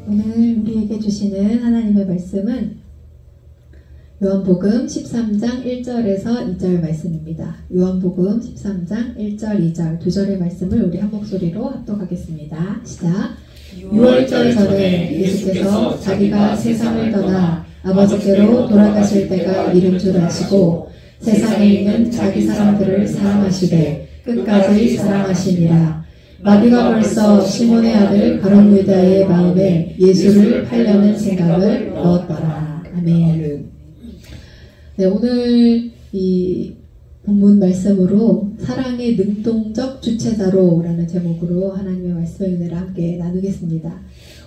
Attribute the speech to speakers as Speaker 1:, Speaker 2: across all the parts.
Speaker 1: 오늘 우리에게 주시는 하나님의 말씀은 요한복음 13장 1절에서 2절 말씀입니다. 요한복음 13장 1절, 2절 두 절의 말씀을 우리 한 목소리로 합독하겠습니다. 시작. 6월절 전에 예수께서 자기가 세상을 떠나 아버지께로 돌아가실 때가 이른 줄 아시고 세상에 있는 자기 사람들을 사랑하시되 끝까지 사랑하시니라. 마귀가 벌써 시몬의 아들 가롯유다의 마음에 예수를 팔려는 생각을 넣었더라. 아멘. 네, 오늘 이 본문 말씀으로 사랑의 능동적 주체자로 라는 제목으로 하나님의 말씀의 은혜를 함께 나누겠습니다.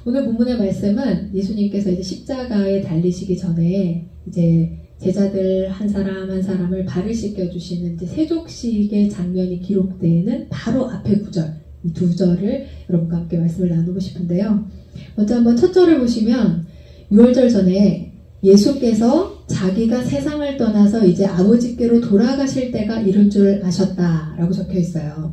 Speaker 1: 오늘 본문의 말씀은 예수님께서 이제 십자가에 달리시기 전에 이제 제자들 한 사람 한 사람을 발을 씻겨주시는 이제 세족식의 장면이 기록되는 바로 앞에 구절, 이 두 절을 여러분과 함께 말씀을 나누고 싶은데요. 먼저 한번 첫 절을 보시면 6월절 전에 예수께서 자기가 세상을 떠나서 이제 아버지께로 돌아가실 때가 이른 줄 아셨다라고 적혀 있어요.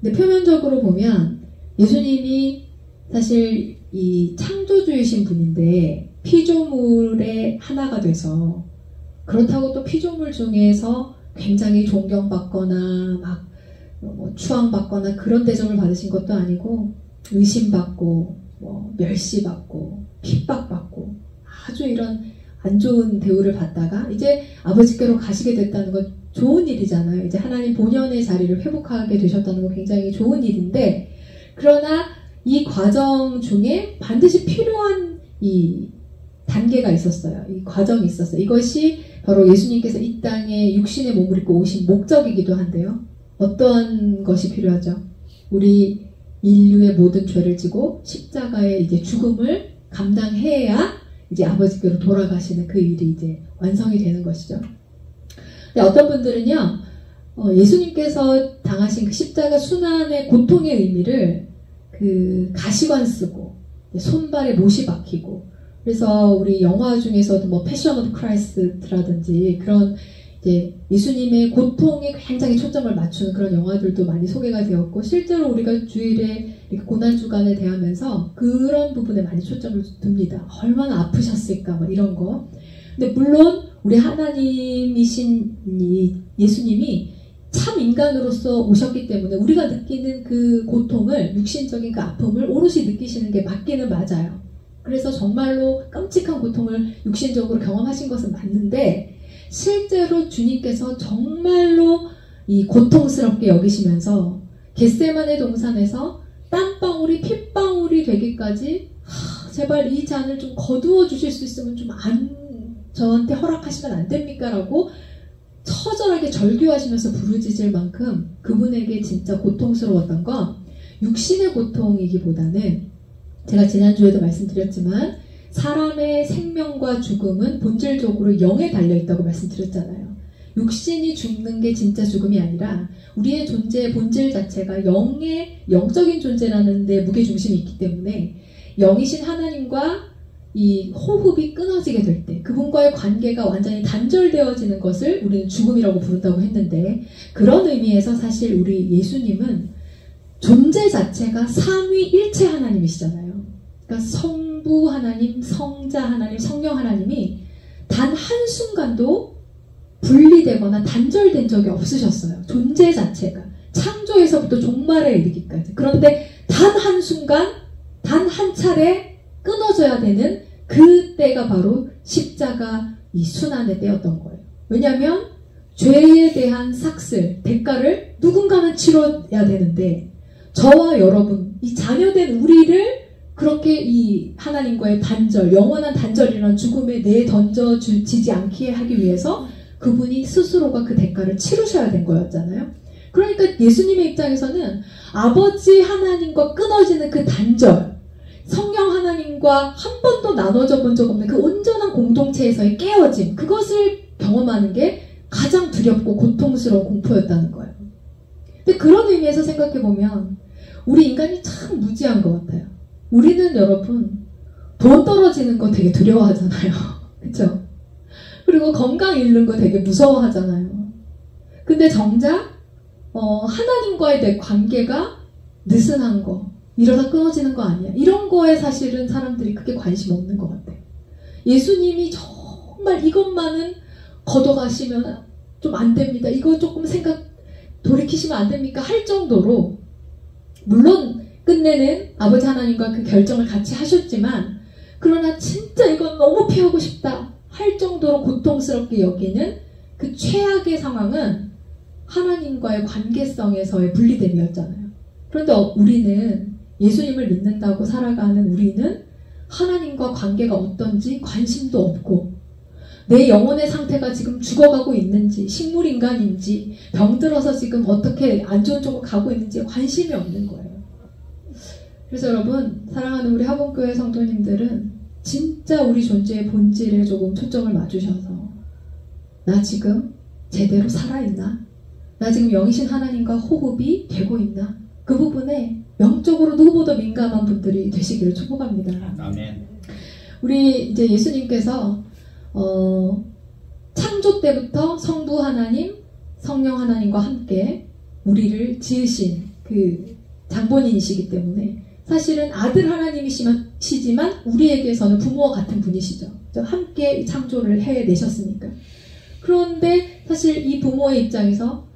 Speaker 1: 근데 표면적으로 보면 예수님이 사실 이 창조주이신 분인데 피조물의 하나가 돼서, 그렇다고 또 피조물 중에서 굉장히 존경받거나 막 추앙받거나 그런 대접을 받으신 것도 아니고 의심받고 멸시받고 핍박받고 아주 이런 안 좋은 대우를 받다가 이제 아버지께로 가시게 됐다는 건 좋은 일이잖아요. 이제 하나님 본연의 자리를 회복하게 되셨다는 건 굉장히 좋은 일인데, 그러나 이 과정 중에 반드시 필요한 이 단계가 있었어요. 이 과정이 있었어요. 이것이 바로 예수님께서 이 땅에 육신의 몸을 입고 오신 목적이기도 한데요. 어떠한 것이 필요하죠? 우리 인류의 모든 죄를 지고 십자가의 이제 죽음을 감당해야 이제 아버지께로 돌아가시는 그 일이 이제 완성이 되는 것이죠. 근데 어떤 분들은요, 예수님께서 당하신 그 십자가 순환의 고통의 의미를 그 가시관 쓰고 손발에 못이 박히고, 그래서 우리 영화 중에서도 뭐 패션 오브 크라이스트라든지 그런 이제 예수님의 고통에 굉장히 초점을 맞추는 그런 영화들도 많이 소개가 되었고, 실제로 우리가 주일에 고난주간을 대하면서 그런 부분에 많이 초점을 둡니다. 얼마나 아프셨을까 뭐 이런 거. 근데 물론 우리 하나님이신 이 예수님이 참 인간으로서 오셨기 때문에 우리가 느끼는 그 고통을, 육신적인 그 아픔을 오롯이 느끼시는 게 맞기는 맞아요. 그래서 정말로 끔찍한 고통을 육신적으로 경험하신 것은 맞는데, 실제로 주님께서 정말로 이 고통스럽게 여기시면서 겟세마네 동산에서 땀방울이 핏방울이 되기까지 제발 이 잔을 좀 거두어 주실 수 있으면 좀 저한테 허락하시면 안 됩니까? 라고 처절하게 절규하시면서 부르짖을 만큼 그분에게 진짜 고통스러웠던 건 육신의 고통이기보다는, 제가 지난주에도 말씀드렸지만 사람의 생명과 죽음은 본질적으로 영에 달려있다고 말씀드렸잖아요. 육신이 죽는 게 진짜 죽음이 아니라 우리의 존재의 본질 자체가 영적인 존재라는 데 무게중심이 있기 때문에 영이신 하나님과 이 호흡이 끊어지게 될 때 그분과의 관계가 완전히 단절되어지는 것을 우리는 죽음이라고 부른다고 했는데, 그런 의미에서 사실 우리 예수님은 존재 자체가 삼위일체 하나님이시잖아요. 그러니까 성부 하나님, 성자 하나님, 성령 하나님이 단 한순간도 분리되거나 단절된 적이 없으셨어요. 존재 자체가. 창조에서부터 종말에 이르기까지. 그런데 단 한순간, 단 한 차례 끊어져야 되는 그때가 바로 십자가 이 순환의 때였던 거예요. 왜냐하면 죄에 대한 삭슬, 대가를 누군가는 치러야 되는데, 저와 여러분, 이 자녀된 우리를 그렇게 이 하나님과의 단절, 영원한 단절이라는 죽음에 내던져지지 않게 하기 위해서 그분이 스스로가 그 대가를 치르셔야 된 거였잖아요. 그러니까 예수님의 입장에서는 아버지 하나님과 끊어지는 그 단절, 성령 하나님과 한 번도 나눠져 본 적 없는 그 온전한 공동체에서의 깨어짐, 그것을 경험하는 게 가장 두렵고 고통스러운 공포였다는 거예요. 근데 그런 의미에서 생각해보면 우리 인간이 참 무지한 것 같아요. 우리는 여러분 돈 떨어지는 거 되게 두려워하잖아요. 그쵸? 그리고 건강 잃는 거 되게 무서워하잖아요. 근데 정작 하나님과의 내 관계가 느슨한 거, 이러다 끊어지는 거 아니야. 이런 거에 사실은 사람들이 크게 관심 없는 것 같아요. 예수님이 정말 이것만은 걷어가시면 좀 안 됩니다. 이거 조금 돌이키시면 안 됩니까? 할 정도로, 물론 끝내는 아버지 하나님과 그 결정을 같이 하셨지만, 그러나 진짜 이건 너무 피하고 싶다 할 정도로 고통스럽게 여기는 그 최악의 상황은 하나님과의 관계성에서의 분리됨이었잖아요. 그런데 우리는 예수님을 믿는다고 살아가는 우리는 하나님과 관계가 어떤지 관심도 없고, 내 영혼의 상태가 지금 죽어가고 있는지, 식물인간인지, 병들어서 지금 어떻게 안 좋은 쪽으로 가고 있는지 관심이 없는 거예요. 그래서 여러분, 사랑하는 우리 하본교회 성도님들은 진짜 우리 존재의 본질에 조금 초점을 맞추셔서, 나 지금 제대로 살아있나? 나 지금 영이신 하나님과 호흡이 되고 있나? 그 부분에 영적으로 누구보다 민감한 분들이 되시기를 축복합니다.
Speaker 2: 아멘.
Speaker 1: 우리 이제 예수님께서 창조 때부터 성부 하나님, 성령 하나님과 함께 우리를 지으신 그 장본인이시기 때문에 사실은 아들 하나님이시지만 우리에게서는 부모와 같은 분이시죠. 함께 창조를 해내셨으니까. 그런데 사실 이 부모의 입장에서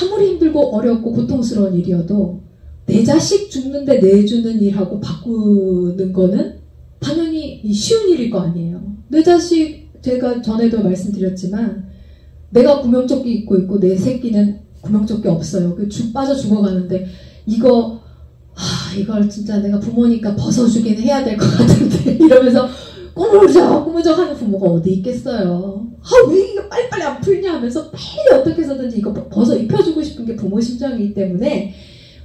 Speaker 1: 아무리 힘들고 어렵고 고통스러운 일이어도 내 자식 죽는데 내주는 일하고 바꾸는 거는 당연히 쉬운 일일 거 아니에요. 내 자식, 제가 전에도 말씀드렸지만 내가 구명조끼 입고 있고 내 새끼는 구명조끼 없어요. 빠져 죽어가는데 이걸 진짜 내가 부모니까 벗어주긴 해야 될 것 같은데 이러면서 꾸물쩍 하는 부모가 어디 있겠어요. 왜 이거 빨리빨리 안 풀냐 하면서 빨리 어떻게 해서든지 이거 벗어 입혀주고 싶은 게 부모 심정이기 때문에,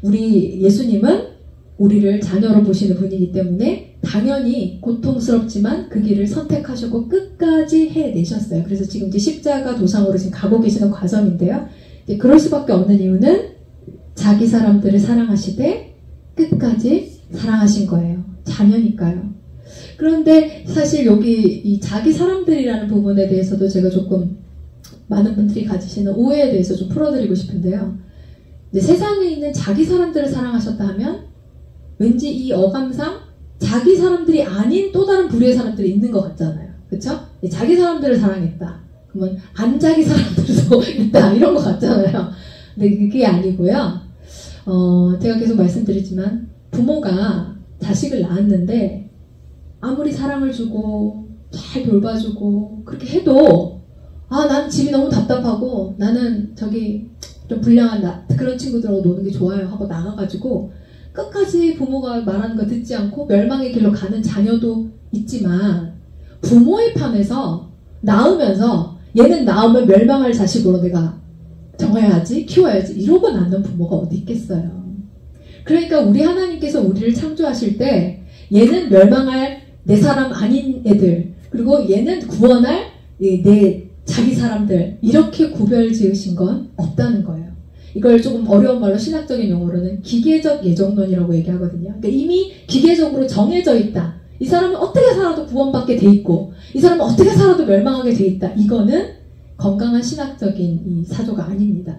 Speaker 1: 우리 예수님은 우리를 자녀로 보시는 분이기 때문에 당연히 고통스럽지만 그 길을 선택하셨고 끝까지 해내셨어요. 그래서 지금 이제 십자가 도상으로 지금 가고 계시는 과정인데요. 이제 그럴 수밖에 없는 이유는 자기 사람들을 사랑하시되 끝까지 사랑하신 거예요. 자녀니까요. 그런데 사실 여기 이 자기 사람들이라는 부분에 대해서도 제가 조금 많은 분들이 가지시는 오해에 대해서 좀 풀어드리고 싶은데요. 이제 세상에 있는 자기 사람들을 사랑하셨다 하면 왠지 이 어감상 자기 사람들이 아닌 또 다른 부류의 사람들이 있는 것 같잖아요. 그쵸? 자기 사람들을 사랑했다. 그러면 안 자기 사람들도 있다. 이런 것 같잖아요. 근데 그게 아니고요. 제가 계속 말씀드리지만 부모가 자식을 낳았는데 아무리 사랑을 주고 잘 돌봐주고 그렇게 해도 난 집이 너무 답답하고 나는 저기 좀 불량한 그런 친구들하고 노는 게 좋아요 하고 나가가지고 끝까지 부모가 말하는 거 듣지 않고 멸망의 길로 가는 자녀도 있지만, 부모의 편에서 낳으면서 얘는 낳으면 멸망할 자식으로 내가 정해야지, 키워야지 이러고 낳는 부모가 어디 있겠어요. 그러니까 우리 하나님께서 우리를 창조하실 때 얘는 멸망할 내 사람 아닌 애들, 그리고 얘는 구원할 내 자기 사람들, 이렇게 구별 지으신 건 없다는 거예요. 이걸 조금 어려운 말로 신학적인 용어로는 기계적 예정론이라고 얘기하거든요. 그러니까 이미 기계적으로 정해져 있다. 이 사람은 어떻게 살아도 구원받게 돼 있고 이 사람은 어떻게 살아도 멸망하게 돼 있다. 이거는 건강한 신학적인 이 사조가 아닙니다.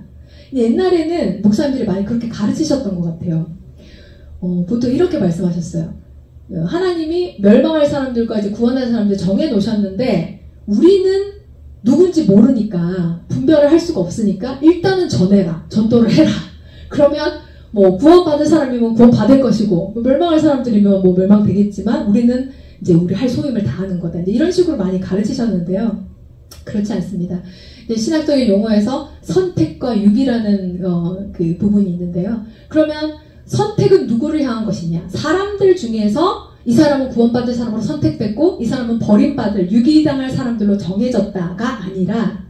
Speaker 1: 옛날에는 목사님들이 많이 그렇게 가르치셨던 것 같아요. 보통 이렇게 말씀하셨어요. 하나님이 멸망할 사람들과 이제 구원할 사람들 정해 놓으셨는데 우리는 누군지 모르니까 분별을 할 수가 없으니까 일단은 전해라. 전도를 해라. 그러면 뭐 구원받을 사람이면 구원받을 것이고 멸망할 사람들이면 뭐 멸망되겠지만 우리는 이제 우리 할 소임을 다하는 거다. 이제 이런 식으로 많이 가르치셨는데요. 그렇지 않습니다. 신학적인 용어에서 선택과 유기라는 그 부분이 있는데요. 그러면 선택은 누구를 향한 것이냐? 사람들 중에서 이 사람은 구원받을 사람으로 선택됐고 이 사람은 버림받을 유기당할 사람들로 정해졌다가 아니라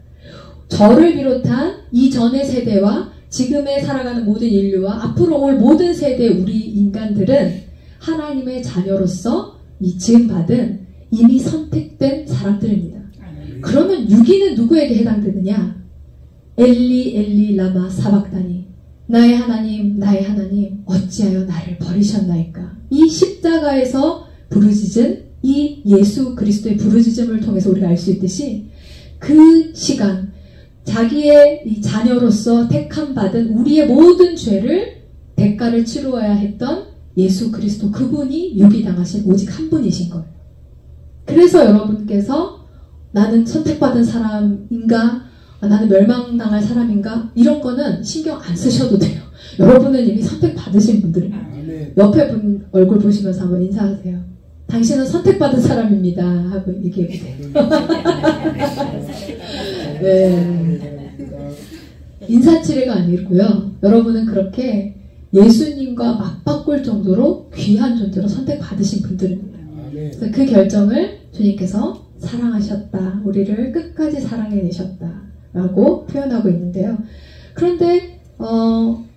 Speaker 1: 저를 비롯한 이전의 세대와 지금에 살아가는 모든 인류와 앞으로 올 모든 세대의 우리 인간들은 하나님의 자녀로서 이 지음받은 이미 선택된 사람들입니다. 그러면 유기는 누구에게 해당되느냐? 엘리 엘리 라마 사박다니, 나의 하나님 나의 하나님 어찌하여 나를 버리셨나이까. 이 십자가에서 부르짖은 이 예수 그리스도의 부르짖음을 통해서 우리가 알 수 있듯이 그 시간 자기의 이 자녀로서 택함받은 우리의 모든 죄를 대가를 치루어야 했던 예수 그리스도 그분이 유기당하신 오직 한 분이신 거예요. 그래서 여러분께서 나는 선택받은 사람인가? 나는 멸망당할 사람인가? 이런 거는 신경 안 쓰셔도 돼요. 여러분은 이미 선택받으신 분들이에요. 옆에 분 얼굴 보시면서 한번 인사하세요. 당신은 선택받은 사람입니다 하고 얘기해보세요. 네. 인사치레가 아니고요. 여러분은 그렇게 예수님과 맞바꿀 정도로 귀한 존재로 선택받으신 분들입니다. 그래서 그 결정을 주님께서 사랑하셨다. 우리를 끝까지 사랑해내셨다. 라고 표현하고 있는데요. 그런데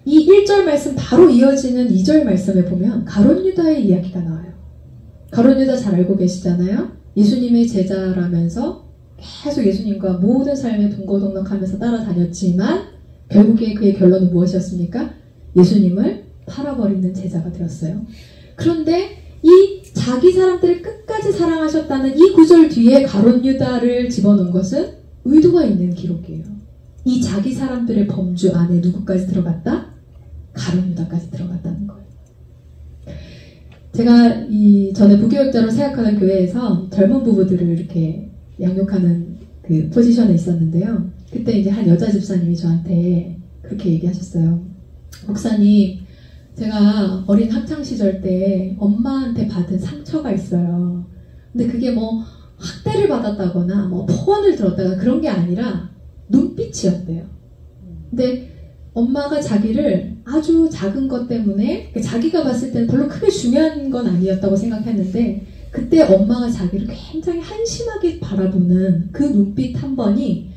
Speaker 1: 이 1절 말씀 바로 이어지는 2절 말씀에 보면 가룟 유다의 이야기가 나와요. 가룟 유다 잘 알고 계시잖아요. 예수님의 제자라면서 계속 예수님과 모든 삶에 동거동락하면서 따라다녔지만 결국에 그의 결론은 무엇이었습니까? 예수님을 팔아버리는 제자가 되었어요. 그런데 이 자기 사람들을 끝까지 사랑하셨다는 이 구절 뒤에 가룟 유다를 집어넣은 것은 의도가 있는 기록이에요. 이 자기 사람들의 범주 안에 누구까지 들어갔다? 가룟 유다까지 들어갔다는 거예요. 제가 전에 부교육자로 생각하는 교회에서 젊은 부부들을 이렇게 양육하는 그 포지션에 있었는데요. 그때 이제 한 여자 집사님이 저한테 그렇게 얘기하셨어요. 목사님, 제가 어린 학창시절 때 엄마한테 받은 상처가 있어요. 근데 그게 뭐 학대를 받았다거나 뭐 포원을 들었다가 그런 게 아니라 눈빛이었대요. 근데 엄마가 자기를 아주 작은 것 때문에 자기가 봤을 때는 별로 크게 중요한 건 아니었다고 생각했는데 그때 엄마가 자기를 굉장히 한심하게 바라보는 그 눈빛 한 번이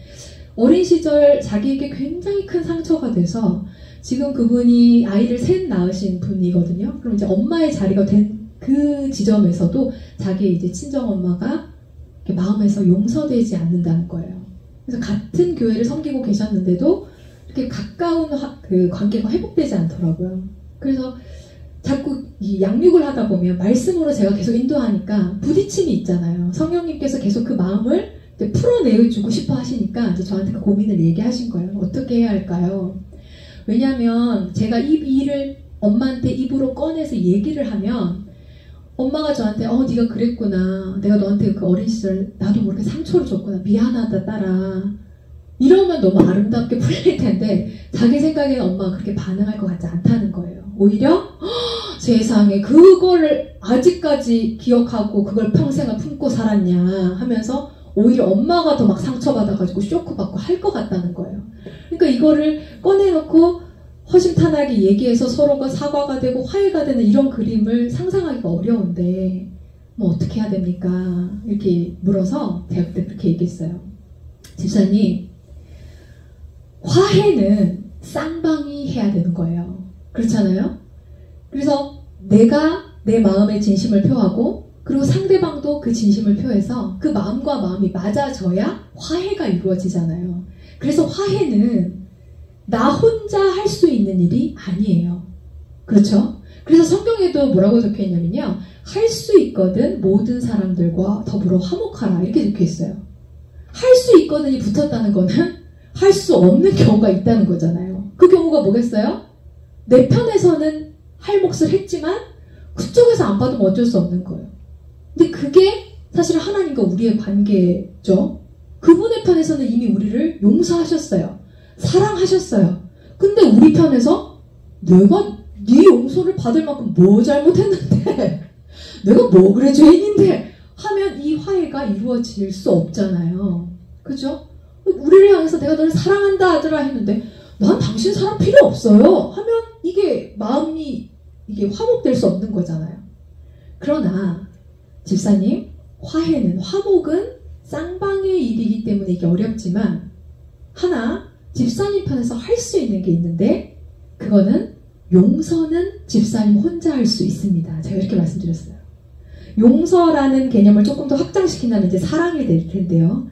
Speaker 1: 어린 시절 자기에게 굉장히 큰 상처가 돼서 지금 그분이 아이를 셋 낳으신 분이거든요. 그럼 이제 엄마의 자리가 된 그 지점에서도 자기의 이제 친정엄마가 마음에서 용서되지 않는다는 거예요. 그래서 같은 교회를 섬기고 계셨는데도 이렇게 가까운 그 관계가 회복되지 않더라고요. 그래서 자꾸 이 양육을 하다 보면 말씀으로 제가 계속 인도하니까 부딪힘이 있잖아요. 성령님께서 계속 그 마음을 풀어내주고 싶어 하시니까 이제 저한테 그 고민을 얘기하신 거예요. 어떻게 해야 할까요? 왜냐하면 제가 이 일을 엄마한테 입으로 꺼내서 얘기를 하면 엄마가 저한테 네가 그랬구나. 내가 너한테 그 어린 시절 나도 모르게 상처를 줬구나. 미안하다 딸아. 이러면 너무 아름답게 풀릴 텐데 자기 생각에는 엄마가 그렇게 반응할 것 같지 않다는 거예요. 오히려 세상에 그거를 아직까지 기억하고 그걸 평생을 품고 살았냐 하면서 오히려 엄마가 더 막 상처받아가지고 쇼크받고 할 것 같다는 거예요. 그러니까 이거를 꺼내놓고 허심탄회하게 얘기해서 서로가 사과가 되고 화해가 되는 이런 그림을 상상하기가 어려운데 뭐 어떻게 해야 됩니까? 이렇게 물어서 제가 그때 그렇게 얘기했어요. 집사님, 화해는 쌍방이 해야 되는 거예요. 그렇잖아요? 그래서 내가 내 마음의 진심을 표하고 그리고 상대방도 그 진심을 표해서 그 마음과 마음이 맞아져야 화해가 이루어지잖아요. 그래서 화해는 나 혼자 할 수 있는 일이 아니에요. 그렇죠? 그래서 성경에도 뭐라고 적혀있냐면요. 할 수 있거든 모든 사람들과 더불어 화목하라 이렇게 적혀있어요. 할 수 있거든이 붙었다는 거는 할 수 없는 경우가 있다는 거잖아요. 그 경우가 뭐겠어요? 내 편에서는 할 몫을 했지만 그쪽에서 안 받으면 어쩔 수 없는 거예요. 근데 그게 사실 하나님과 우리의 관계죠. 그분의 편에서는 이미 우리를 용서하셨어요. 사랑하셨어요. 근데 우리 편에서 내가 네 용서를 받을 만큼 뭐 잘못했는데 내가 뭐 그래 죄인인데 하면 이 화해가 이루어질 수 없잖아요. 그죠? 우리를 향해서 내가 너를 사랑한다 하더라 했는데 난 당신 사랑 필요 없어요 하면 이게 마음이 이게 화목될 수 없는 거잖아요. 그러나 집사님, 화해는 화목은 쌍방의 일이기 때문에 이게 어렵지만 하나 집사님 편에서 할 수 있는 게 있는데 그거는 용서는 집사님 혼자 할 수 있습니다. 제가 이렇게 말씀드렸어요. 용서라는 개념을 조금 더 확장시킨다면 이제 사랑이 될 텐데요.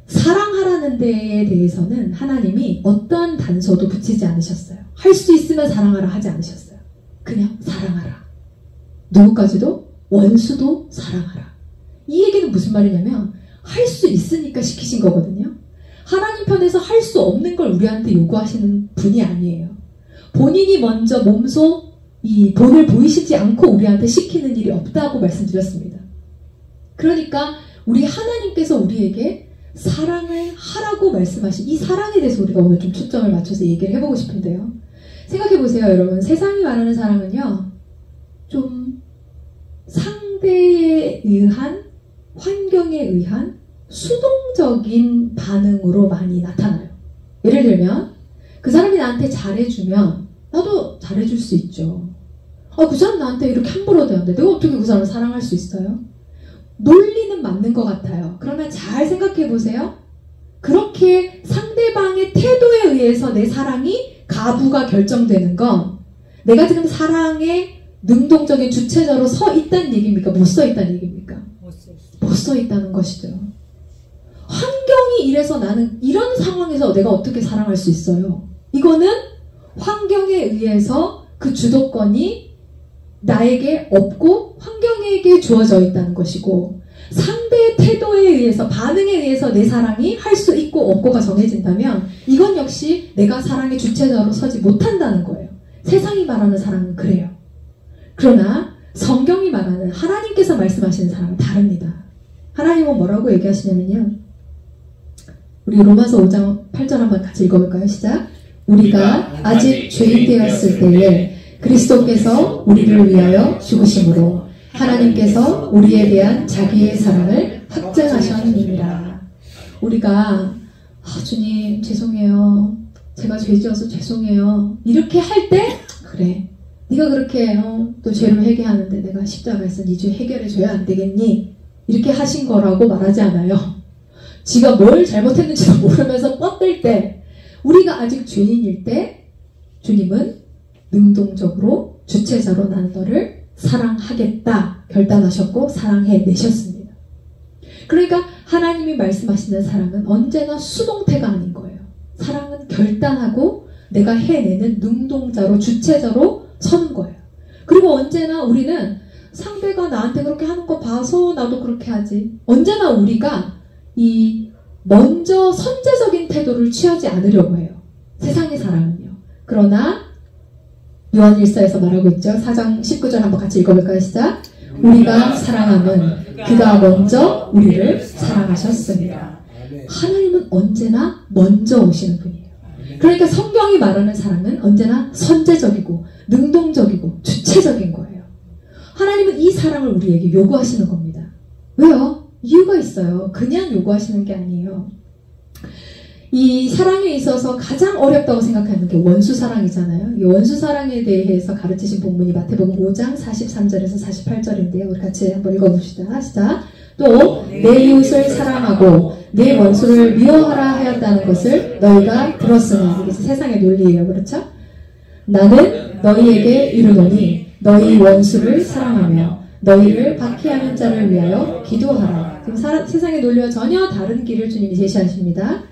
Speaker 1: 사랑하라는 데에 대해서는 하나님이 어떠한 단서도 붙이지 않으셨어요. 할 수 있으면 사랑하라 하지 않으셨어요. 그냥 사랑하라. 누구까지도? 원수도 사랑하라. 이 얘기는 무슨 말이냐면 할 수 있으니까 시키신 거거든요. 하나님 편에서 할 수 없는 걸 우리한테 요구하시는 분이 아니에요. 본인이 먼저 몸소 이 본을 보이시지 않고 우리한테 시키는 일이 없다고 말씀드렸습니다. 그러니까 우리 하나님께서 우리에게 사랑을 하라고 말씀하신 이 사랑에 대해서 우리가 오늘 좀 초점을 맞춰서 얘기를 해보고 싶은데요. 생각해보세요, 여러분. 세상이 말하는 사랑은요, 좀 상대에 의한, 환경에 의한 수동적인 반응으로 많이 나타나요. 예를 들면 그 사람이 나한테 잘해주면 나도 잘해줄 수 있죠. 그 사람 나한테 이렇게 함부로 대하는데 내가 어떻게 그 사람을 사랑할 수 있어요? 논리는 맞는 것 같아요. 그러면 잘 생각해보세요. 그렇게 상대방의 태도에 의해서 내 사랑이 가부가 결정되는 건 내가 지금 사랑의 능동적인 주체자로 서 있다는 얘기입니까? 못 서 있다는 얘기입니까? 못 서 있다는 것이죠. 환경이 이래서 나는 이런 상황에서 내가 어떻게 사랑할 수 있어요? 이거는 환경에 의해서 그 주도권이 나에게 없고 환경에게 주어져 있다는 것이고, 상대의 태도에 의해서, 반응에 의해서 내 사랑이 할 수 있고 없고가 정해진다면 이건 역시 내가 사랑의 주체자로 서지 못한다는 거예요. 세상이 말하는 사랑은 그래요. 그러나 성경이 말하는, 하나님께서 말씀하시는 사랑은 다릅니다. 하나님은 뭐라고 얘기하시냐면요, 우리 로마서 5장 8절 한번 같이 읽어볼까요? 시작. 우리가 아직 죄인 되었을 때에 그리스도께서 우리를 위하여 죽으심으로 하나님께서 우리에 대한 자기의 사랑을 확증하셨느니라. 우리가 주님 죄송해요, 제가 죄 지어서 죄송해요, 이렇게 할 때, 그래 네가 그렇게 또 죄를 회개하는데 내가 십자가에서 네 죄 해결해줘야 안 되겠니? 이렇게 하신 거라고 말하지 않아요. 지가 뭘 잘못했는지도 모르면서 뻗들 때, 우리가 아직 죄인일 때 주님은 능동적으로 주체자로 나는 너를 사랑하겠다 결단하셨고 사랑해내셨습니다. 그러니까 하나님이 말씀하시는 사랑은 언제나 수동태가 아닌 거예요. 사랑은 결단하고 내가 해내는 능동자로, 주체자로 서는 거예요. 그리고 언제나 우리는 상대가 나한테 그렇게 하는 거 봐서 나도 그렇게 하지, 언제나 우리가 먼저 선제적인 태도를 취하지 않으려고 해요. 세상의 사랑은요. 그러나 요한 1서에서 말하고 있죠. 4장 19절 한번 같이 읽어볼까요? 시작. 우리가 사랑함은 그가 먼저 우리를 사랑하셨습니다. 하나님은 언제나 먼저 오시는 분이에요. 그러니까 성경이 말하는 사랑은 언제나 선제적이고 능동적이고 주체적인 거예요. 하나님은 이 사랑을 우리에게 요구하시는 겁니다. 왜요? 이유가 있어요. 그냥 요구하시는 게 아니에요. 이 사랑에 있어서 가장 어렵다고 생각하는 게 원수사랑이잖아요. 이 원수사랑에 대해서 가르치신 본문이 마태복음 5장 43절에서 48절인데요. 우리 같이 한번 읽어봅시다. 시작. 또 내 이웃을 사랑하고 내 원수를 미워하라 하였다는 것을 너희가 들었으나, 이게 세상의 논리예요. 그렇죠? 나는 너희에게 이르노니 너희 원수를 사랑하며 너희를 박해하는 자를 위하여 기도하라. 지금 세상의 논리와 전혀 다른 길을 주님이 제시하십니다.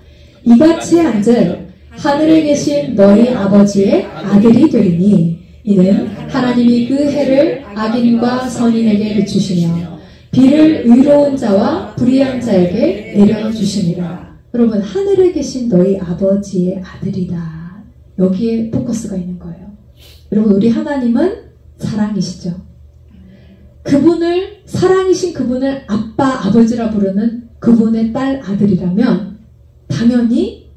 Speaker 1: 이같이 한즉 하늘에 계신 너희 아버지의 아들이 되리니 이는 하나님이 그 해를 악인과 선인에게 비추시며 비를 의로운 자와 불의한 자에게 내려주시니라. 여러분, 하늘에 계신 너희 아버지의 아들이다. 여기에 포커스가 있는 거예요. 여러분, 우리 하나님은 사랑이시죠. 그분을, 사랑이신 그분을 아빠, 아버지라 부르는 그분의 딸, 아들이라면 당연히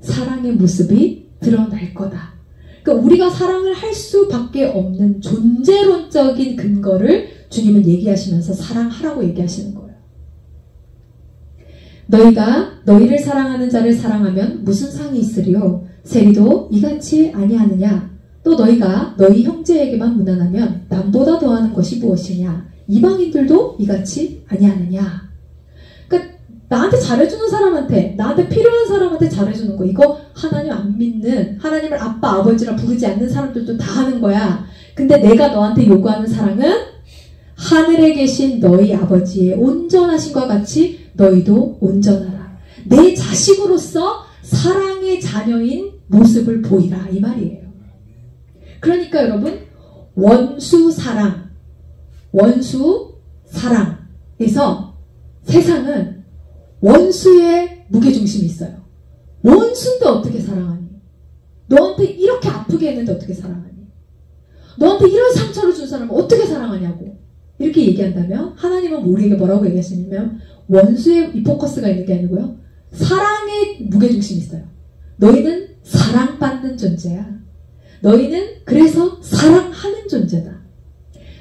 Speaker 1: 사랑의 모습이 드러날 거다. 그러니까 우리가 사랑을 할 수밖에 없는 존재론적인 근거를 주님은 얘기하시면서 사랑하라고 얘기하시는 거예요. 너희가 너희를 사랑하는 자를 사랑하면 무슨 상이 있으리요? 세리도 이같이 아니하느냐? 또 너희가 너희 형제에게만 무난하면 남보다 더하는 것이 무엇이냐? 이방인들도 이같이 아니하느냐? 그러니까 나한테 잘해주는 사람한테, 나한테 필요한 사람한테 잘해주는 거, 이거 하나님 안 믿는, 하나님을 아빠, 아버지라 부르지 않는 사람들도 다 하는 거야. 근데 내가 너한테 요구하는 사랑은 하늘에 계신 너희 아버지의 온전하심과 같이 너희도 온전하라. 내 자식으로서 사랑의 자녀인 모습을 보이라, 이 말이에요. 그러니까 여러분, 원수 사랑에서 세상은 원수의 무게중심이 있어요. 원수인데 어떻게 사랑하니? 너한테 이렇게 아프게 했는데 어떻게 사랑하니? 너한테 이런 상처를 준 사람을 어떻게 사랑하냐고 이렇게 얘기한다면 하나님은 우리에게 뭐라고 얘기하시냐면 원수의 이 포커스가 있는 게 아니고요. 사랑의 무게중심이 있어요. 너희는 사랑받는 존재야. 너희는 그래서 사랑하는 존재다.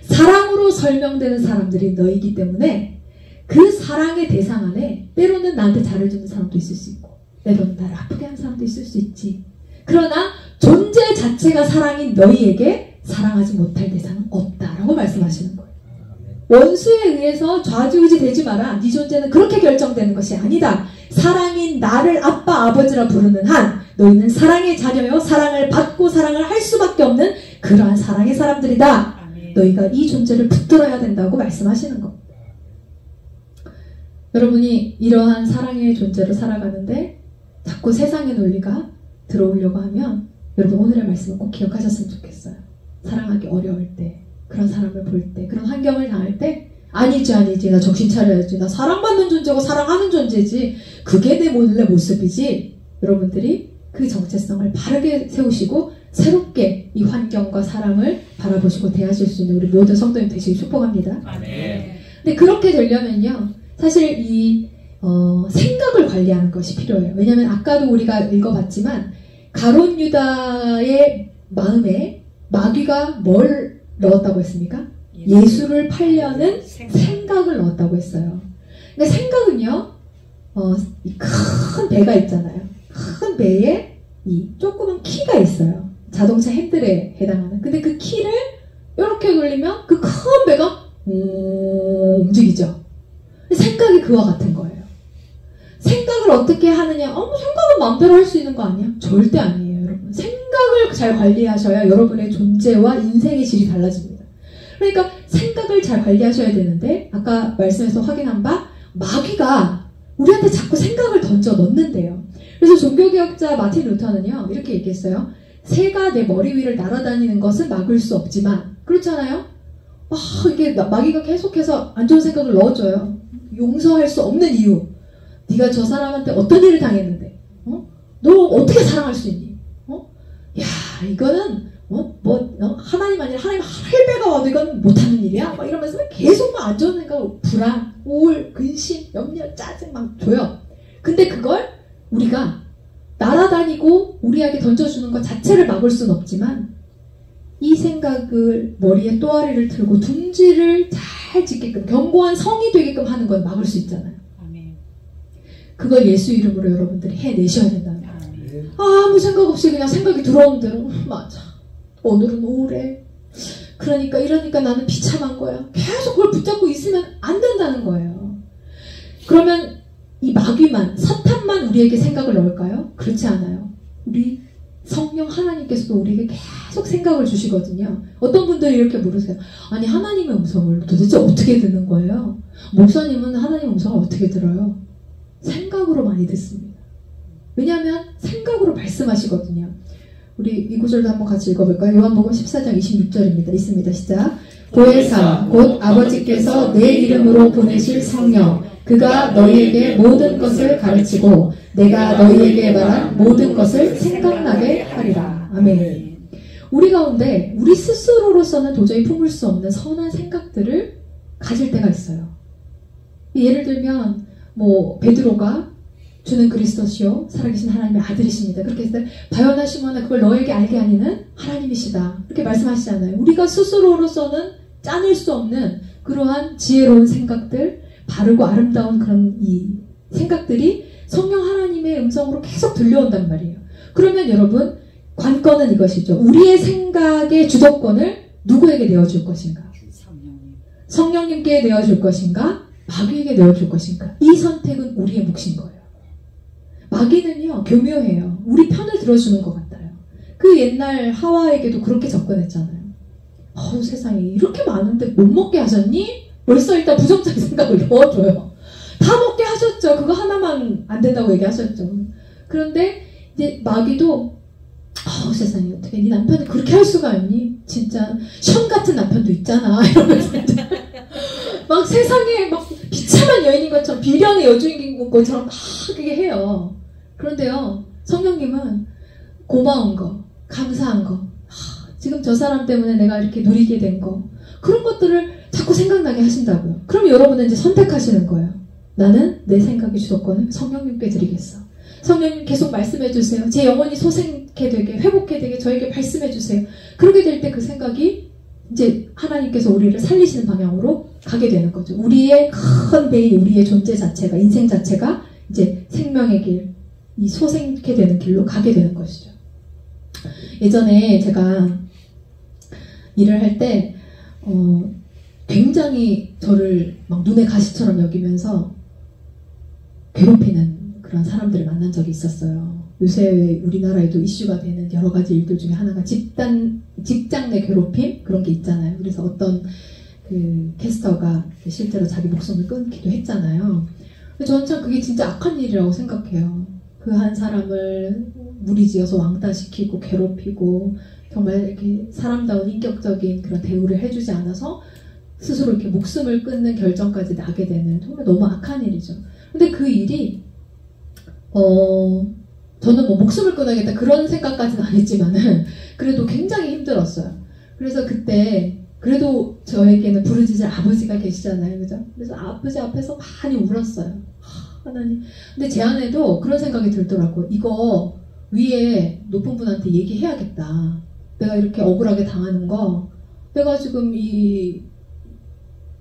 Speaker 1: 사랑으로 설명되는 사람들이 너희기 때문에 그 사랑의 대상 안에 때로는 나한테 잘해주는 사람도 있을 수 있고 때로는 나를 아프게 하는 사람도 있을 수 있지. 그러나 존재 자체가 사랑인 너희에게 사랑하지 못할 대상은 없다라고 말씀하시는 거예요. 원수에 의해서 좌지우지 되지 마라. 네 존재는 그렇게 결정되는 것이 아니다. 사랑인 나를 아빠 아버지라 부르는 한 너희는 사랑의 자녀요 사랑을 받고 사랑을 할 수밖에 없는 그러한 사랑의 사람들이다. 아멘. 너희가 이 존재를 붙들어야 된다고 말씀하시는 겁니다. 여러분이 이러한 사랑의 존재로 살아가는데 자꾸 세상의 논리가 들어오려고 하면 여러분 오늘의 말씀을 꼭 기억하셨으면 좋겠어요. 사랑하기 어려울 때, 그런 사람을 볼 때, 그런 환경을 당할 때 아니지 나 정신 차려야지. 나 사랑받는 존재고 사랑하는 존재지. 그게 내 원래 모습이지. 여러분들이 그 정체성을 바르게 세우시고 새롭게 이 환경과 사람을 바라보시고 대하실 수 있는 우리 모든 성도님 되시길 축복합니다. 아멘. 근데 그렇게 되려면요. 사실 이 생각을 관리하는 것이 필요해요. 왜냐하면 아까도 우리가 읽어봤지만 가룟 유다의 마음에 마귀가 뭘 넣었다고 했습니까? 예수를 팔려는 생각을 넣었다고 했어요. 그러니까 생각은요, 이 큰 배가 있잖아요. 큰 배에 이 조그만 키가 있어요. 자동차 핸들에 해당하는. 근데 그 키를 이렇게 돌리면 그 큰 배가 움직이죠. 생각이 그와 같은 거예요. 생각을 어떻게 하느냐? 생각은 마음대로 할 수 있는 거 아니야? 절대 아니에요, 여러분. 생각을 잘 관리하셔야 여러분의 존재와 인생의 질이 달라집니다. 그러니까 생각을 잘 관리하셔야 되는데 아까 말씀에서 확인한 바 마귀가 우리한테 자꾸 생각을 던져 넣는데요. 그래서 종교개혁자 마틴 루터는요 이렇게 얘기했어요. 새가 내 머리 위를 날아다니는 것은 막을 수 없지만 그렇잖아요. 이게 마귀가 계속해서 안 좋은 생각을 넣어줘요. 용서할 수 없는 이유. 네가 저 사람한테 어떤 일을 당했는데 너 어떻게 사랑할 수 있니? 야 이거는 하나님 아니라 하나님 할배가 와도 이건 못하는 일이야? 막 이러면서 계속 막 안 좋은 생각, 불안, 우울, 근심, 염려, 짜증 막 줘요. 근데 그걸 우리가 날아다니고 우리에게 던져주는 것 자체를 막을 수는 없지만 이 생각을 머리에 또아리를 틀고 둥지를 잘 짓게끔 견고한 성이 되게끔 하는 건 막을 수 있잖아요. 아멘. 그걸 예수 이름으로 여러분들이 해내셔야 된다면 아무 생각 없이 그냥 생각이 들어오는 대로 맞아. 오늘은 우울해. 이러니까 나는 비참한 거야. 계속 그걸 붙잡고 있으면 안 된다는 거예요. 그러면 이 마귀만, 사탄만 우리에게 생각을 넣을까요? 그렇지 않아요. 우리 성령 하나님께서도 우리에게 계속 생각을 주시거든요. 어떤 분들이 이렇게 물으세요. 아니 하나님의 음성을 도대체 어떻게 듣는 거예요? 목사님은 하나님의 음성을 어떻게 들어요? 생각으로 많이 듣습니다. 왜냐하면 생각으로 말씀하시거든요. 우리 이 구절도 한번 같이 읽어볼까요? 요한복음 14장 26절입니다. 있습니다. 시작. 보혜사 곧 아버지께서 내 이름으로 보내실 성령 그가 너희에게 모든 것을 가르치고 내가 너희에게 말한 모든 것을 생각나게 하리라. 아멘. 우리 가운데 우리 스스로로서는 도저히 품을 수 없는 선한 생각들을 가질 때가 있어요. 예를 들면 베드로가 주는 그리스도시요 살아계신 하나님의 아들이십니다. 그렇게 했을 때 바요나 시몬아 그걸 너에게 알게 하니는 하나님이시다. 이렇게 말씀하시잖아요. 우리가 스스로로서는 짜낼 수 없는 그러한 지혜로운 생각들, 바르고 아름다운 그런 이 생각들이 성령 하나님의 음성으로 계속 들려온단 말이에요. 그러면 여러분 관건은 이것이죠. 우리의 생각의 주도권을 누구에게 내어줄 것인가? 성령님께 내어줄 것인가? 마귀에게 내어줄 것인가? 이 선택은 우리의 몫인 거예요. 마귀는요 교묘해요. 우리 편을 들어주는 것 같아요. 그 옛날 하와에게도 그렇게 접근했잖아요. 세상에 이렇게 많은데 못 먹게 하셨니? 벌써 일단 부정적인 생각을 넣어줘요. 다 먹게 하셨죠. 그거 하나만 안 된다고 얘기하셨죠. 그런데 이제 마귀도 세상에 어떻게 네 남편이 그렇게 할 수가 있니? 진짜 션 같은 남편도 있잖아. 이러면서 막 세상에 막 비참한 여인인 것처럼 비련의 여주인인 것처럼 막 그게 해요. 그런데요 성령님은 고마운 거, 감사한 거 지금 저 사람 때문에 내가 이렇게 누리게 된 거, 그런 것들을 자꾸 생각나게 하신다고요. 그럼 여러분은 이제 선택하시는 거예요. 나는 내 생각의 주도권을 성령님께 드리겠어. 성령님 계속 말씀해 주세요. 제 영혼이 소생케 되게, 회복해 되게 저에게 말씀해 주세요. 그렇게 될 때 그 생각이 이제 하나님께서 우리를 살리시는 방향으로 가게 되는 거죠. 우리의 큰 베인, 우리의 존재 자체가, 인생 자체가 이제 생명의 길, 이 소생케 되는 길로 가게 되는 것이죠. 예전에 제가 일을 할 때 굉장히 저를 막 눈에 가시처럼 여기면서 괴롭히는 그런 사람들을 만난 적이 있었어요. 요새 우리나라에도 이슈가 되는 여러 가지 일들 중에 하나가 직장 내 괴롭힘? 그런 게 있잖아요. 그래서 어떤 그 캐스터가 실제로 자기 목숨을 끊기도 했잖아요. 근데 저는 참 그게 진짜 악한 일이라고 생각해요. 그 한 사람을 무리지어서 왕따시키고 괴롭히고 정말 이렇게 사람다운 인격적인 그런 대우를 해주지 않아서 스스로 이렇게 목숨을 끊는 결정까지 나게 되는 정말 너무 악한 일이죠. 근데 그 일이 저는 뭐 목숨을 끊어야겠다 그런 생각까지는 안 했지만은 그래도 굉장히 힘들었어요. 그래서 그때 그래도 저에게는 부르짖을 아버지가 계시잖아요. 그죠? 그래서 아버지 앞에서 많이 울었어요. 하나님. 근데 제 안에도 그런 생각이 들더라고요. 이거 위에 높은 분한테 얘기해야겠다. 내가 이렇게 억울하게 당하는 거, 내가 지금 이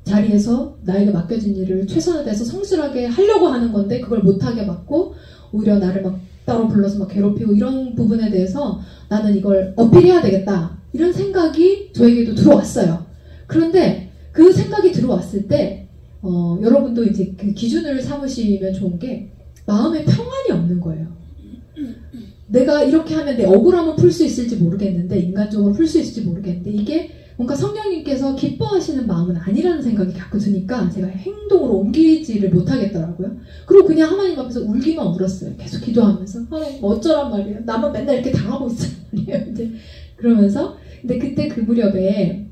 Speaker 1: 자리에서 나에게 맡겨진 일을 최선을 다해서 성실하게 하려고 하는 건데 그걸 못하게 막고 오히려 나를 막 따로 불러서 막 괴롭히고 이런 부분에 대해서 나는 이걸 어필해야 되겠다. 이런 생각이 저에게도 들어왔어요. 그런데 그 생각이 들어왔을 때 여러분도 이제 그 기준을 삼으시면 좋은 게 마음에 평안이 없는 거예요. 내가 이렇게 하면 내 억울함은 풀 수 있을지 모르겠는데 인간적으로 풀 수 있을지 모르겠는데 이게 뭔가 성령님께서 기뻐하시는 마음은 아니라는 생각이 자꾸 드니까 제가 행동으로 옮기지를 못하겠더라고요. 그리고 그냥 하나님 앞에서 울기만 울었어요. 계속 기도하면서 하나님 어쩌란 말이에요. 나만 맨날 이렇게 당하고 있단 말이에요. 이제 그러면서 근데 그때 그 무렵에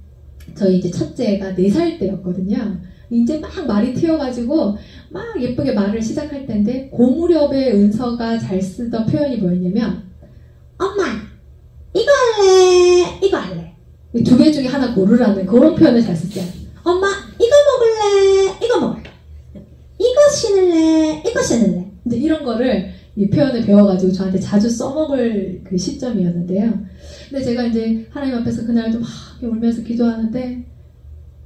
Speaker 1: 저희 이제 첫째가 4살 때였거든요. 이제 막 말이 튀어가지고 막 예쁘게 말을 시작할 텐데 그 무렵에 은서가 잘 쓰던 표현이 뭐였냐면 엄마 이거 할래 이거 할래 2개 중에 하나 고르라는 그런 표현을 잘 썼어요. 엄마 이거 먹을래 이거 먹을래 이거 신을래 이거 신을래 이제 이런 거를 이 표현을 배워가지고 저한테 자주 써먹을 그 시점이었는데요. 근데 제가 이제 하나님 앞에서 그날 좀 울면서 기도하는데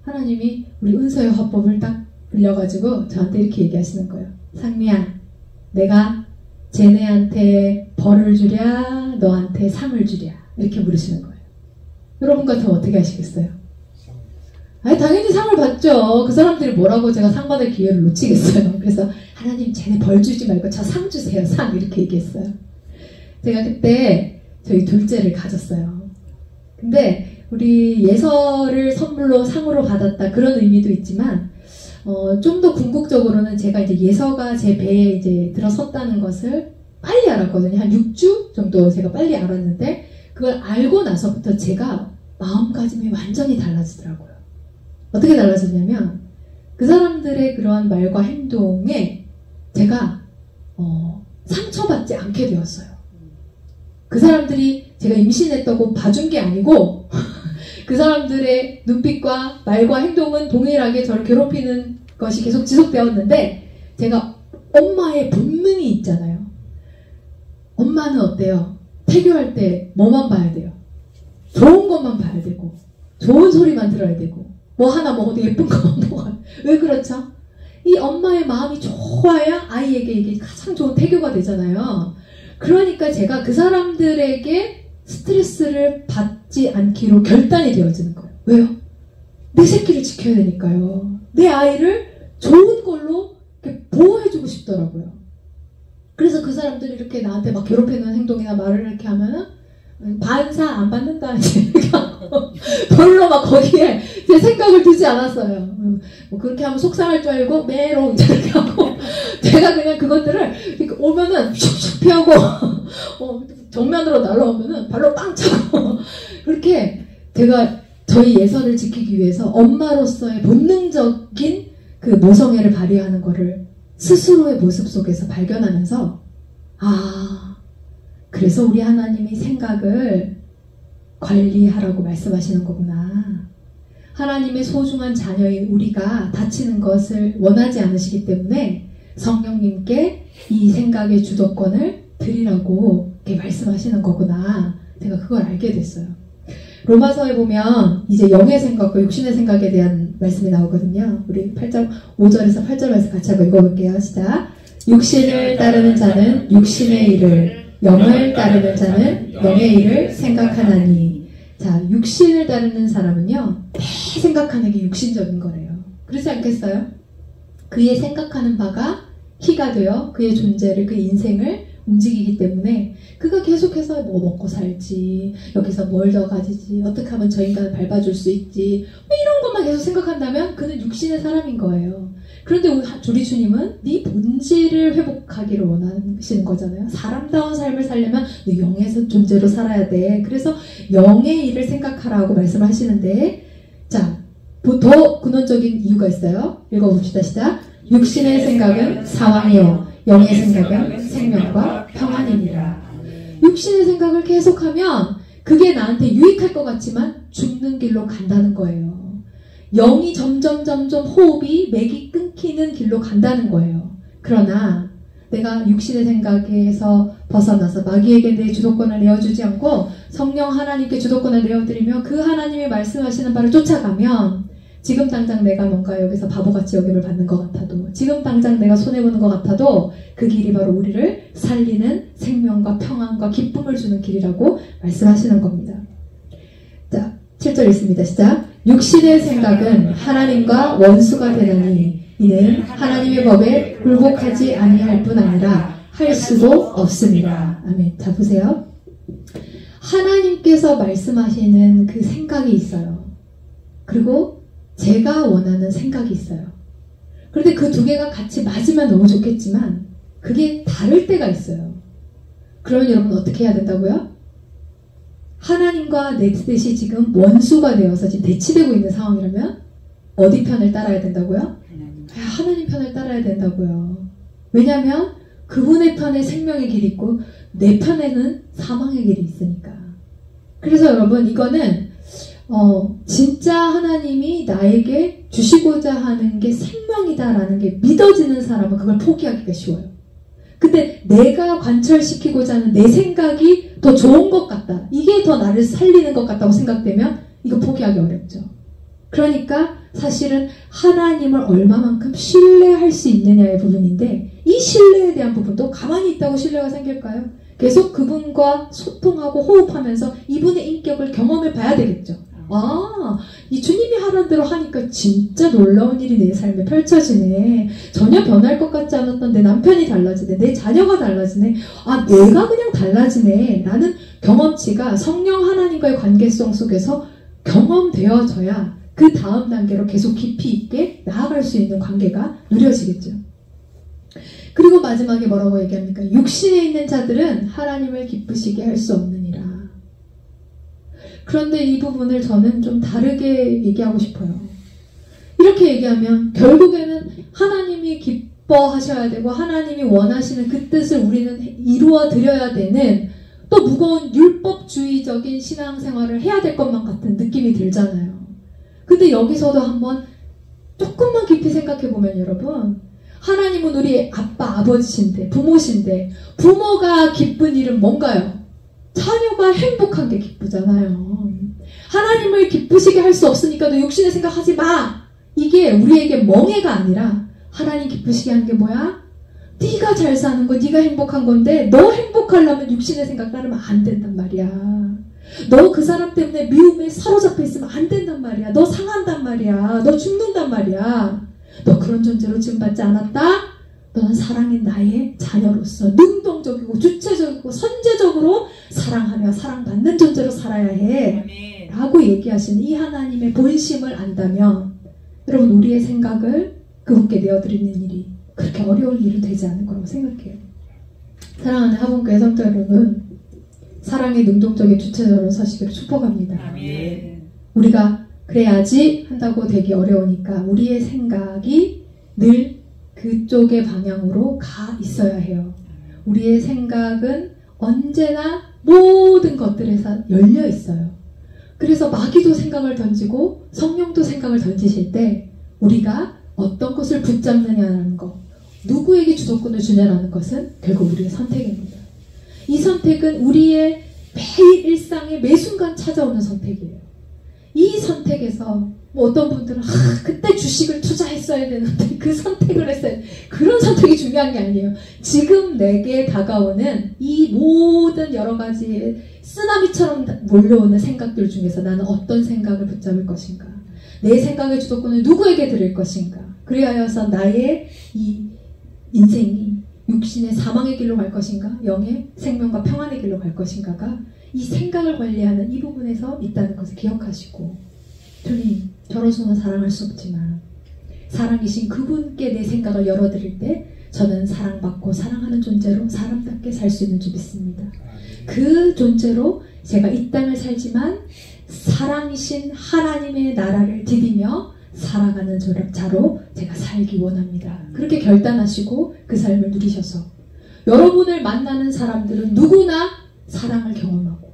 Speaker 1: 하나님이 우리 은서의 화법을 딱 빌려가지고 저한테 이렇게 얘기하시는 거예요. 상미야, 내가 쟤네한테 벌을 주랴 너한테 상을 주랴 이렇게 물으시는 거예요. 여러분 같으면 어떻게 하시겠어요? 아니 당연히 상을 받죠. 그 사람들이 뭐라고 제가 상 받을 기회를 놓치겠어요. 그래서 하나님 쟤네 벌 주지 말고 저 상 주세요. 상 이렇게 얘기했어요. 제가 그때 저희 둘째를 가졌어요. 근데 우리 예서를 선물로 상으로 받았다 그런 의미도 있지만 좀 더 궁극적으로는 제가 이제 예서가 제 배에 이제 들어섰다는 것을 빨리 알았거든요. 한 6주 정도 제가 빨리 알았는데 그걸 알고 나서부터 제가 마음가짐이 완전히 달라지더라고요. 어떻게 달라졌냐면 그 사람들의 그러한 말과 행동에 제가 상처받지 않게 되었어요. 그 사람들이 제가 임신했다고 봐준 게 아니고 그 사람들의 눈빛과 말과 행동은 동일하게 저를 괴롭히는 것이 계속 지속되었는데 제가 엄마의 본능이 있잖아요. 엄마는 어때요? 태교할 때 뭐만 봐야 돼요? 좋은 것만 봐야 되고 좋은 소리만 들어야 되고 뭐 하나 먹어도 예쁜 것만 먹어요. 왜 그렇죠? 이 엄마의 마음이 좋아야 아이에게 이게 가장 좋은 태교가 되잖아요. 그러니까 제가 그 사람들에게 스트레스를 받지 않기로 결단이 되어지는 거예요. 왜요? 내 새끼를 지켜야 되니까요. 내 아이를 좋은 걸로 보호해주고 싶더라고요. 그래서 그 사람들이 이렇게 나한테 막 괴롭히는 행동이나 말을 이렇게 하면은 반사 안 받는다 이렇게 하고 별로 막 거기에 제 생각을 두지 않았어요. 뭐 그렇게 하면 속상할 줄 알고 메롱 이렇게 하고 제가 그냥 그것들을 이렇게 오면은 슉슉 피하고 정면으로 날라오면은 발로 빵 차고 그렇게 제가 저희 예서를 지키기 위해서 엄마로서의 본능적인 그 모성애를 발휘하는 거를 스스로의 모습 속에서 발견하면서 그래서 우리 하나님이 생각을 관리하라고 말씀하시는 거구나. 하나님의 소중한 자녀인 우리가 다치는 것을 원하지 않으시기 때문에 성령님께 이 생각의 주도권을 드리라고 이렇게 말씀하시는 거구나. 제가 그걸 알게 됐어요. 로마서에 보면 이제 영의 생각과 육신의 생각에 대한 말씀이 나오거든요. 우리 5절에서 8절 말씀 같이 한번 읽어볼게요. 시작. 육신을 따르는 자는 육신의 일을, 영을 따르는 자는 영의 일을 생각하나니. 자, 육신을 따르는 사람은요, 매 생각하는 게 육신적인 거래요. 그렇지 않겠어요? 그의 생각하는 바가 키가 되어 그의 존재를, 그의 인생을 움직이기 때문에 그가 계속해서 뭐 먹고 살지, 여기서 뭘 더 가지지, 어떻게 하면 저 인간을 밟아줄 수 있지, 뭐 이런 것만 계속 생각한다면 그는 육신의 사람인 거예요. 그런데 우리 주님은 네 본질을 회복하기를 원하시는 거잖아요. 사람다운 삶을 살려면 너 영의 존재로 살아야 돼. 그래서 영의 일을 생각하라고 말씀을 하시는데, 자, 더 근원적인 이유가 있어요. 읽어봅시다. 시작. 육신의 생각은 사망이요 영의 생각은 생명과 평안이니라. 육신의 생각을 계속하면 그게 나한테 유익할 것 같지만 죽는 길로 간다는 거예요. 영이 점점 호흡이 맥이 끊기는 길로 간다는 거예요. 그러나 내가 육신의 생각에서 벗어나서 마귀에게 내 주도권을 내어주지 않고 성령 하나님께 주도권을 내어드리며 그 하나님이 말씀하시는 바를 쫓아가면, 지금 당장 내가 뭔가 여기서 바보같이 여김을 받는 것 같아도, 지금 당장 내가 손해보는 것 같아도 그 길이 바로 우리를 살리는 생명과 평안과 기쁨을 주는 길이라고 말씀하시는 겁니다. 자, 7절 있습니다. 시작. 육신의 생각은 하나님과 원수가 되나니 이는 하나님의 법에 굴복하지 아니할 뿐 아니라 할 수도 없습니다. 아멘. 자, 보세요. 하나님께서 말씀하시는 그 생각이 있어요. 그리고 제가 원하는 생각이 있어요. 그런데 그 두 개가 같이 맞으면 너무 좋겠지만 그게 다를 때가 있어요. 그러면 여러분 어떻게 해야 된다고요? 하나님과 내 뜻이 지금 원수가 되어서 지금 대치되고 있는 상황이라면 어디 편을 따라야 된다고요? 하나님 편을 따라야 된다고요. 왜냐하면 그분의 편에 생명의 길이 있고 내 편에는 사망의 길이 있으니까. 그래서 여러분, 이거는 진짜 하나님이 나에게 주시고자 하는 게 생명이다라는 게 믿어지는 사람은 그걸 포기하기가 쉬워요. 근데 내가 관철시키고자 하는 내 생각이 더 좋은 것 같다, 이게 더 나를 살리는 것 같다고 생각되면 이거 포기하기 어렵죠. 그러니까 사실은 하나님을 얼마만큼 신뢰할 수 있느냐의 부분인데, 이 신뢰에 대한 부분도 가만히 있다고 신뢰가 생길까요? 계속 그분과 소통하고 호흡하면서 이분의 인격을 경험해 봐야 되겠죠. 아, 이 주님이 하라는 대로 하니까 진짜 놀라운 일이 내 삶에 펼쳐지네. 전혀 변할 것 같지 않았던 내 남편이 달라지네. 내 자녀가 달라지네. 아, 내가 그냥 달라지네. 라는 경험치가 성령 하나님과의 관계성 속에서 경험되어져야 그 다음 단계로 계속 깊이 있게 나아갈 수 있는 관계가 누려지겠죠. 그리고 마지막에 뭐라고 얘기합니까? 육신에 있는 자들은 하나님을 기쁘시게 할 수 없느니라. 그런데 이 부분을 저는 좀 다르게 얘기하고 싶어요. 이렇게 얘기하면 결국에는 하나님이 기뻐하셔야 되고 하나님이 원하시는 그 뜻을 우리는 이루어 드려야 되는, 또 무거운 율법주의적인 신앙생활을 해야 될 것만 같은 느낌이 들잖아요. 근데 여기서도 한번 조금만 깊이 생각해보면 여러분, 하나님은 우리 아빠, 아버지신데, 부모신데, 부모가 기쁜 일은 뭔가요? 자녀가 행복한 게 기쁘잖아요. 하나님을 기쁘시게 할 수 없으니까 너 육신의 생각하지 마! 이게 우리에게 멍해가 아니라 하나님 기쁘시게 하는 게 뭐야? 네가 잘 사는 거, 네가 행복한 건데 너 행복하려면 육신의 생각 따르면 안 된단 말이야. 너 그 사람 때문에 미움에 사로잡혀 있으면 안 된단 말이야. 너 상한단 말이야. 너 죽는단 말이야. 너 그런 존재로 지음받지 않았다? 너는 사랑인 나의 자녀로서 능동적이고 주체적이고 선제적으로 사랑하며 사랑받는 존재로 살아야 해. 라고 얘기하시는 이 하나님의 본심을 안다면 여러분, 우리의 생각을 그분께 내어드리는 일이 그렇게 어려운 일은 되지 않을 거라고 생각해요. 사랑하는 하본교회 성도 여러분, 사랑의 능동적인 주체적으로 사시기를 축복합니다. 우리가 그래야지 한다고 되기 어려우니까 우리의 생각이 늘 그쪽의 방향으로 가 있어야 해요. 우리의 생각은 언제나 모든 것들에서 열려 있어요. 그래서 마귀도 생각을 던지고 성령도 생각을 던지실 때 우리가 어떤 것을 붙잡느냐는 것, 누구에게 주도권을 주냐라는 것은 결국 우리의 선택입니다. 이 선택은 우리의 매일 일상의 매 순간 찾아오는 선택이에요. 이 선택에서 뭐 어떤 분들은 그때 주식을 투자했어야 되는데 그 선택을 했어야 돼. 그런 선택이 중요한 게 아니에요. 지금 내게 다가오는 이 모든 여러 가지 쓰나미처럼 몰려오는 생각들 중에서 나는 어떤 생각을 붙잡을 것인가, 내 생각의 주도권을 누구에게 드릴 것인가, 그리하여서 나의 이 인생이 육신의 사망의 길로 갈 것인가, 영의 생명과 평안의 길로 갈 것인가가 이 생각을 관리하는 이 부분에서 있다는 것을 기억하시고, 주님, 저로서는 사랑할 수 없지만 사랑이신 그분께 내 생각을 열어드릴 때 저는 사랑받고 사랑하는 존재로 사람답게 살 수 있는 줄 믿습니다. 그 존재로 제가 이 땅을 살지만 사랑이신 하나님의 나라를 디디며 살아가는 자로 제가 살기 원합니다. 그렇게 결단하시고 그 삶을 누리셔서 여러분을 만나는 사람들은 누구나 사랑을 경험하고,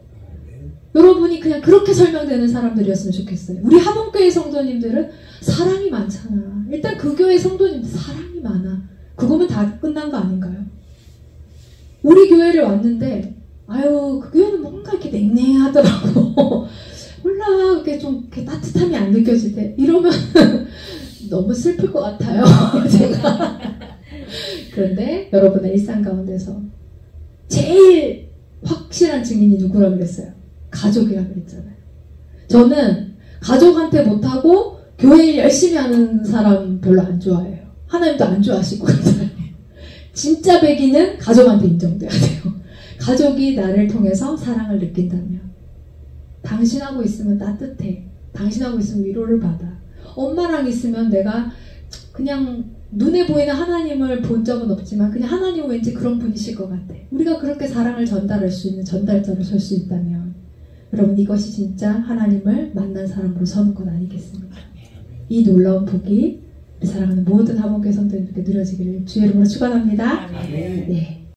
Speaker 1: 여러분이 그냥 그렇게 설명되는 사람들이었으면 좋겠어요. 우리 하봉교회 성도님들은 사랑이 많잖아. 일단 그 교회 성도님들 사랑이 많아. 그거면 다 끝난 거 아닌가요? 우리 교회를 왔는데 아유 그 교회는 뭔가 이렇게 냉랭하더라고. 몰라, 이렇게 좀 이렇게 따뜻함이 안 느껴질 때 이러면 너무 슬플 것 같아요. 제가. 그런데 여러분의 일상 가운데서 제일 확실한 증인이 누구라고 그랬어요? 가족이라고 그랬잖아요. 저는 가족한테 못하고 교회 일 열심히 하는 사람 별로 안 좋아해요. 하나님도 안 좋아하시고 그러잖아요. 진짜 백인은 가족한테 인정돼야 돼요. 가족이 나를 통해서 사랑을 느낀다면, 당신하고 있으면 따뜻해, 당신하고 있으면 위로를 받아, 엄마랑 있으면 내가 그냥 눈에 보이는 하나님을 본 적은 없지만 그냥 하나님은 왠지 그런 분이실 것 같아. 우리가 그렇게 사랑을 전달할 수 있는 전달자로 설 수 있다면 여러분, 이것이 진짜 하나님을 만난 사람으로 서는 것 아니겠습니까? 이 놀라운 복이 우리 사랑하는 모든 하봉교회 성도님들께 누려지기를 주의 이름으로 축원합니다. 네.